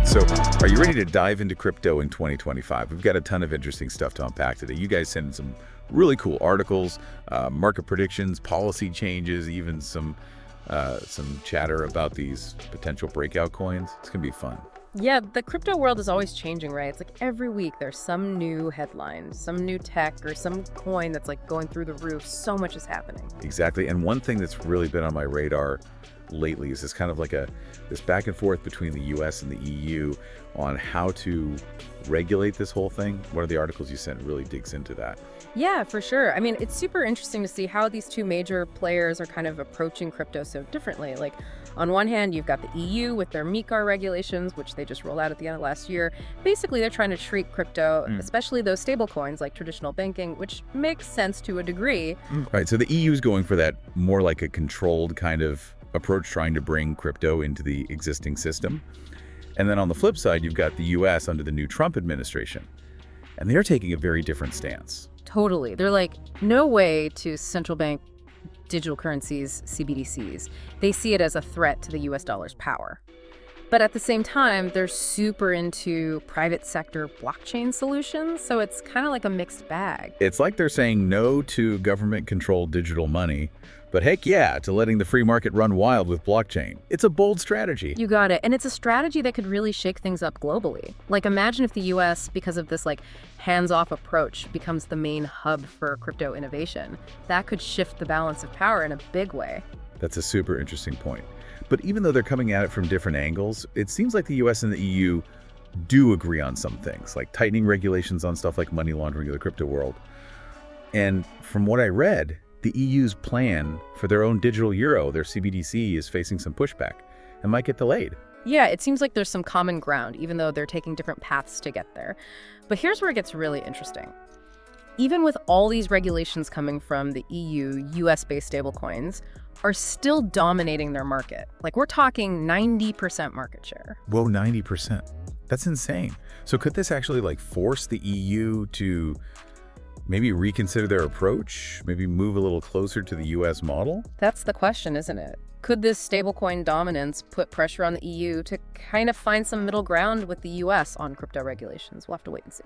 So, are you ready to dive into crypto in 2025? We've got a ton of interesting stuff to unpack today. You guys sent in some really cool articles, market predictions, policy changes, even some chatter about these potential breakout coins. It's going to be fun. Yeah, the crypto world is always changing, right? It's like every week there's some new headline, some new tech, or some coin that's like going through the roof. So much is happening. Exactly. And one thing that's really been on my radar lately is this kind of like this back and forth between the US and the EU on how to regulate this whole thing. One of the articles you sent really digs into that. Yeah, for sure. I mean, it's super interesting to see how these two major players are kind of approaching crypto so differently. Like, on one hand, you've got the EU with their MiCAR regulations, which they just rolled out at the end of last year. Basically, they're trying to treat crypto, especially those stable coins like traditional banking, which makes sense to a degree. Right. So the EU is going for that more like a controlled kind of approach, trying to bring crypto into the existing system. And then on the flip side, you've got the US under the new Trump administration. And they're taking a very different stance. Totally. They're like, no way to central bank digital currencies, CBDCs. They see it as a threat to the US dollar's power. But at the same time, they're super into private sector blockchain solutions, so it's kind of like a mixed bag. It's like they're saying no to government-controlled digital money, but heck yeah, to letting the free market run wild with blockchain. It's a bold strategy. You got it. And it's a strategy that could really shake things up globally. Like, imagine if the US, because of this like hands-off approach, becomes the main hub for crypto innovation. That could shift the balance of power in a big way. That's a super interesting point. But even though they're coming at it from different angles, it seems like the US and the EU do agree on some things, like tightening regulations on stuff like money laundering in the crypto world. And from what I read, the EU's plan for their own digital euro, their CBDC, is facing some pushback and might get delayed. Yeah, it seems like there's some common ground, even though they're taking different paths to get there. But here's where it gets really interesting. Even with all these regulations coming from the EU, US-based stablecoins are still dominating their market. Like, we're talking 90% market share. Whoa, 90%. That's insane. So could this actually like force the EU to maybe reconsider their approach, maybe move a little closer to the US model? That's the question, isn't it? Could this stablecoin dominance put pressure on the EU to kind of find some middle ground with the US on crypto regulations? We'll have to wait and see.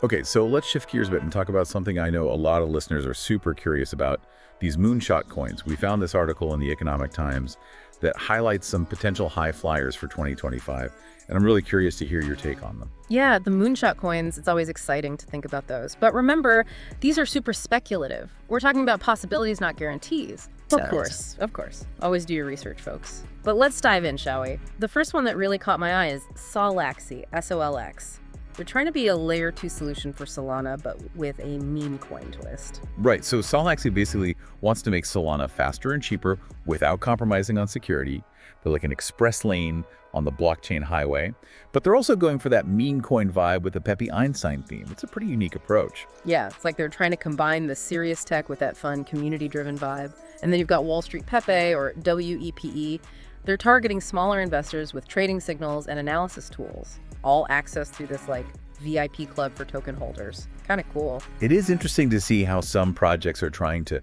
Okay, so let's shift gears a bit and talk about something I know a lot of listeners are super curious about, these moonshot coins. We found this article in the Economic Times that highlights some potential high flyers for 2025, and I'm really curious to hear your take on them. Yeah, the moonshot coins, it's always exciting to think about those. But remember, these are super speculative. We're talking about possibilities, not guarantees. Of course. Always do your research, folks. But let's dive in, shall we? The first one that really caught my eye is Solaxy, SOLX. They're trying to be a layer 2 solution for Solana, but with a meme coin twist. Right, so Solaxy basically wants to make Solana faster and cheaper without compromising on security. They're like an express lane on the blockchain highway, but they're also going for that meme coin vibe with the Peppy Einstein theme. It's a pretty unique approach. Yeah, it's like they're trying to combine the serious tech with that fun community-driven vibe. And then you've got Wall Street Pepe, or WEPE. They're targeting smaller investors with trading signals and analysis tools, all accessed through this like VIP club for token holders. Kind of cool. It is interesting to see how some projects are trying to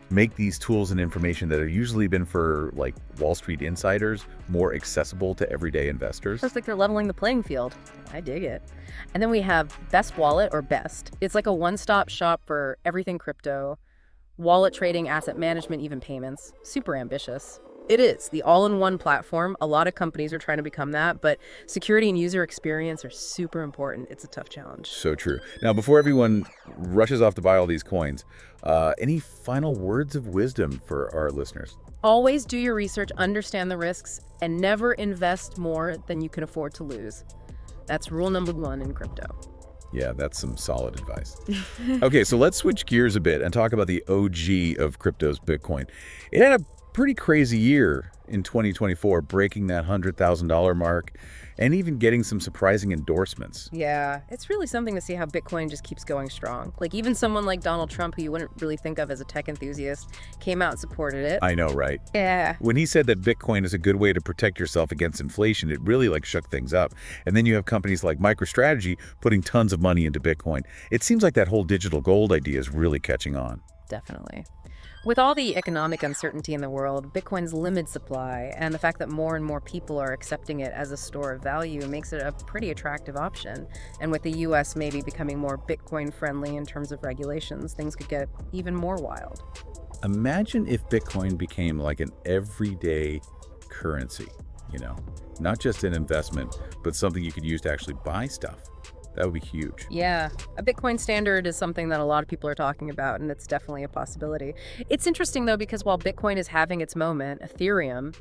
make these tools and information that have usually been for like Wall Street insiders more accessible to everyday investors. It's like they're leveling the playing field. I dig it. And then we have Best Wallet, or BEST. It's like a one-stop shop for everything crypto, wallet trading, asset management, even payments. Super ambitious. It is the all-in-one platform. A lot of companies are trying to become that, but security and user experience are super important. It's a tough challenge. So true. Now, before everyone rushes off to buy all these coins, any final words of wisdom for our listeners? Always do your research, understand the risks, and never invest more than you can afford to lose. That's rule number 1 in crypto. Yeah, that's some solid advice. Okay, so let's switch gears a bit and talk about the OG of cryptos, Bitcoin. It had a pretty crazy year in 2024, breaking that $100,000 mark and even getting some surprising endorsements. Yeah, it's really something to see how Bitcoin just keeps going strong. Like, even someone like Donald Trump, who you wouldn't really think of as a tech enthusiast, came out and supported it. I know, right? Yeah. When he said that Bitcoin is a good way to protect yourself against inflation, it really like shook things up. And then you have companies like MicroStrategy putting tons of money into Bitcoin. It seems like that whole digital gold idea is really catching on. Definitely. With all the economic uncertainty in the world, Bitcoin's limited supply and the fact that more and more people are accepting it as a store of value makes it a pretty attractive option. And with the US maybe becoming more Bitcoin friendly in terms of regulations, things could get even more wild. Imagine if Bitcoin became like an everyday currency, not just an investment, but something you could use to actually buy stuff. That would be huge. Yeah, a Bitcoin standard is something that a lot of people are talking about, and it's definitely a possibility. It's interesting, though, because while Bitcoin is having its moment, Ethereum,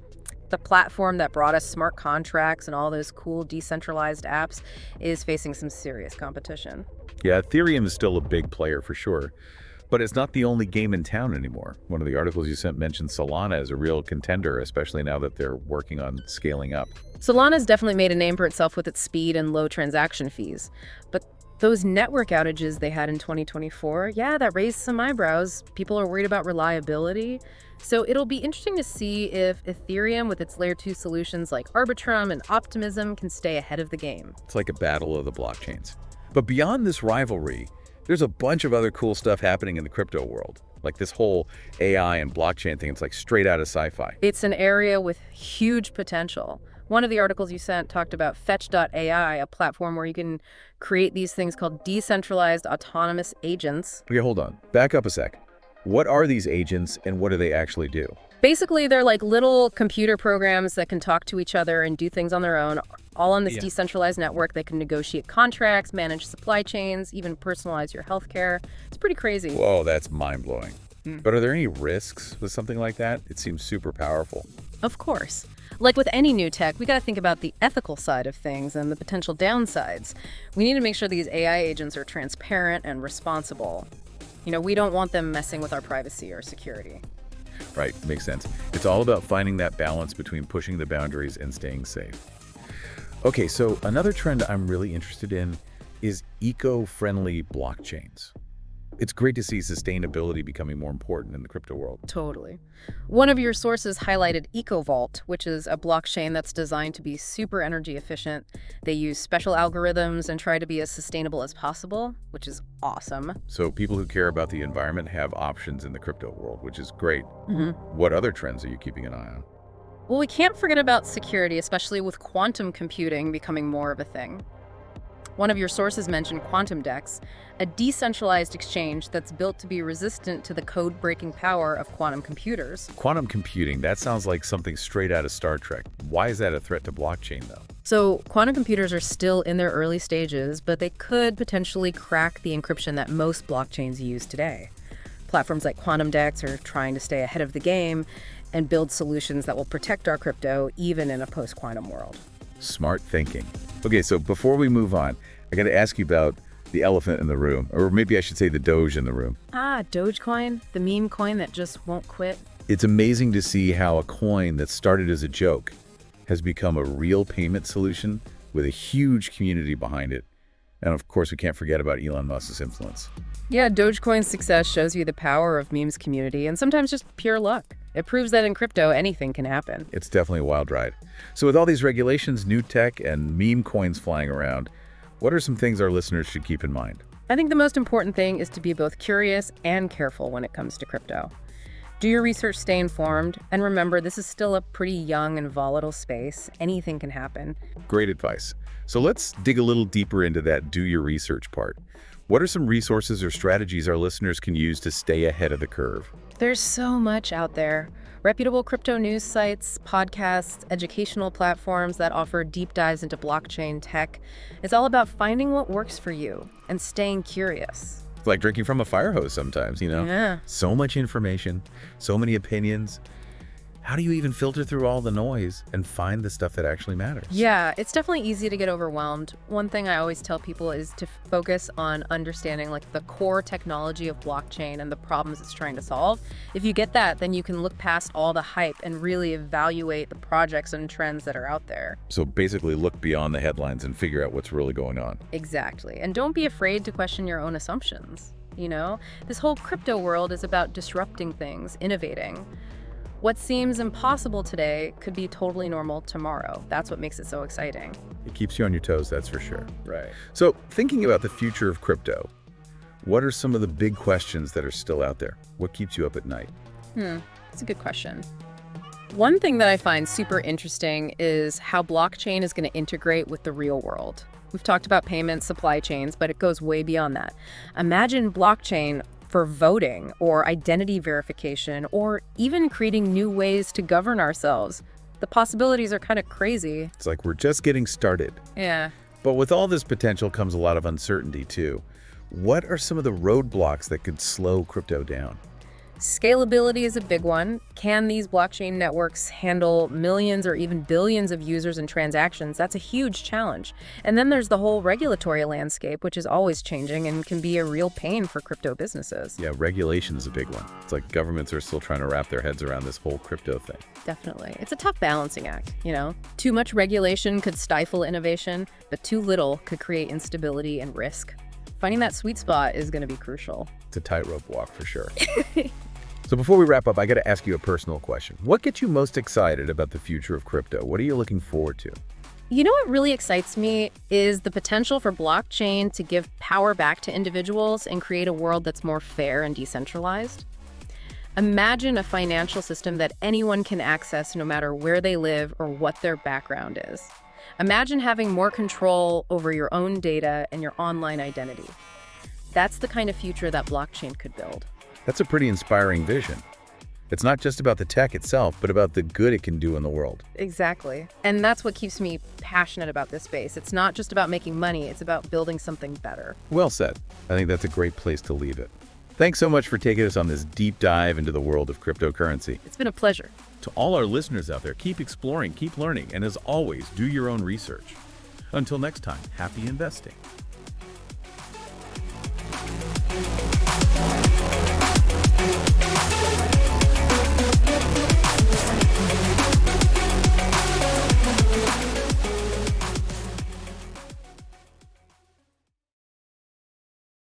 the platform that brought us smart contracts and all those cool decentralized apps, is facing some serious competition. Yeah, Ethereum is still a big player for sure, but it's not the only game in town anymore. One of the articles you sent mentioned Solana as a real contender, especially now that they're working on scaling up. Solana's definitely made a name for itself with its speed and low transaction fees. But those network outages they had in 2024, yeah, that raised some eyebrows. People are worried about reliability. So it'll be interesting to see if Ethereum, with its layer 2 solutions like Arbitrum and Optimism, can stay ahead of the game. It's like a battle of the blockchains. But beyond this rivalry, there's a bunch of other cool stuff happening in the crypto world. Like this whole AI and blockchain thing, it's like straight out of sci-fi. It's an area with huge potential. One of the articles you sent talked about Fetch.ai, a platform where you can create these things called decentralized autonomous agents. Okay, hold on. Back up a sec. What are these agents and what do they actually do? Basically, they're like little computer programs that can talk to each other and do things on their own, all on this decentralized network. They can negotiate contracts, manage supply chains, even personalize your healthcare. It's pretty crazy. Whoa, that's mind-blowing. But are there any risks with something like that? It seems super powerful. Of course. Like with any new tech, we got to think about the ethical side of things and the potential downsides. We need to make sure these AI agents are transparent and responsible. We don't want them messing with our privacy or security. Right, makes sense. It's all about finding that balance between pushing the boundaries and staying safe. Okay, so another trend I'm really interested in is eco-friendly blockchains. It's great to see sustainability becoming more important in the crypto world. Totally. One of your sources highlighted EcoVault, which is a blockchain that's designed to be super energy efficient. They use special algorithms and try to be as sustainable as possible, which is awesome. So people who care about the environment have options in the crypto world, which is great. Mm-hmm. What other trends are you keeping an eye on? Well, we can't forget about security, especially with quantum computing becoming more of a thing. One of your sources mentioned Quantum Dex, a decentralized exchange that's built to be resistant to the code-breaking power of quantum computers. Quantum computing, that sounds like something straight out of Star Trek. Why is that a threat to blockchain, though? So quantum computers are still in their early stages, but they could potentially crack the encryption that most blockchains use today. Platforms like Quantum Dex are trying to stay ahead of the game and build solutions that will protect our crypto even in a post-quantum world. Smart thinking. Okay, so before we move on, I got to ask you about the elephant in the room, or maybe I should say the Doge in the room. Dogecoin, the meme coin that just won't quit. It's amazing to see how a coin that started as a joke has become a real payment solution with a huge community behind it. And of course, we can't forget about Elon Musk's influence. Yeah, Dogecoin's success shows you the power of memes community and sometimes just pure luck. It proves that in crypto, anything can happen. It's definitely a wild ride. So with all these regulations, new tech, and meme coins flying around, what are some things our listeners should keep in mind? I think the most important thing is to be both curious and careful when it comes to crypto. Do your research, stay informed, and remember, this is still a pretty young and volatile space. Anything can happen. Great advice. So let's dig a little deeper into that do your research part. What are some resources or strategies our listeners can use to stay ahead of the curve? There's so much out there. Reputable crypto news sites, podcasts, educational platforms that offer deep dives into blockchain tech. It's all about finding what works for you and staying curious. It's like drinking from a fire hose sometimes, Yeah. So much information, so many opinions. How do you even filter through all the noise and find the stuff that actually matters? Yeah, it's definitely easy to get overwhelmed. One thing I always tell people is to focus on understanding the core technology of blockchain and the problems it's trying to solve. If you get that, then you can look past all the hype and really evaluate the projects and trends that are out there. So basically look beyond the headlines and figure out what's really going on. Exactly. And don't be afraid to question your own assumptions. This whole crypto world is about disrupting things, innovating. What seems impossible today could be totally normal tomorrow. That's what makes it so exciting. It keeps you on your toes, that's for sure. Right. So thinking about the future of crypto, what are some of the big questions that are still out there? What keeps you up at night? That's a good question. One thing that I find super interesting is how blockchain is going to integrate with the real world. We've talked about payments, supply chains, but it goes way beyond that. Imagine blockchain for voting or identity verification or even creating new ways to govern ourselves. The possibilities are kind of crazy. It's like we're just getting started. Yeah. But with all this potential comes a lot of uncertainty, too. What are some of the roadblocks that could slow crypto down? Scalability is a big one. Can these blockchain networks handle millions or even billions of users and transactions? That's a huge challenge. And then there's the whole regulatory landscape, which is always changing and can be a real pain for crypto businesses. Yeah, regulation is a big one. It's like governments are still trying to wrap their heads around this whole crypto thing. Definitely. It's a tough balancing act, you know? Too much regulation could stifle innovation, but too little could create instability and risk. Finding that sweet spot is going to be crucial. It's a tightrope walk for sure. So before we wrap up, I got to ask you a personal question. What gets you most excited about the future of crypto? What are you looking forward to? You know what really excites me is the potential for blockchain to give power back to individuals and create a world that's more fair and decentralized. Imagine a financial system that anyone can access no matter where they live or what their background is. Imagine having more control over your own data and your online identity. That's the kind of future that blockchain could build. That's a pretty inspiring vision. It's not just about the tech itself, but about the good it can do in the world. Exactly. And that's what keeps me passionate about this space. It's not just about making money, it's about building something better. Well said. I think that's a great place to leave it. Thanks so much for taking us on this deep dive into the world of cryptocurrency. It's been a pleasure. To all our listeners out there, keep exploring, keep learning, and as always, do your own research. Until next time, happy investing.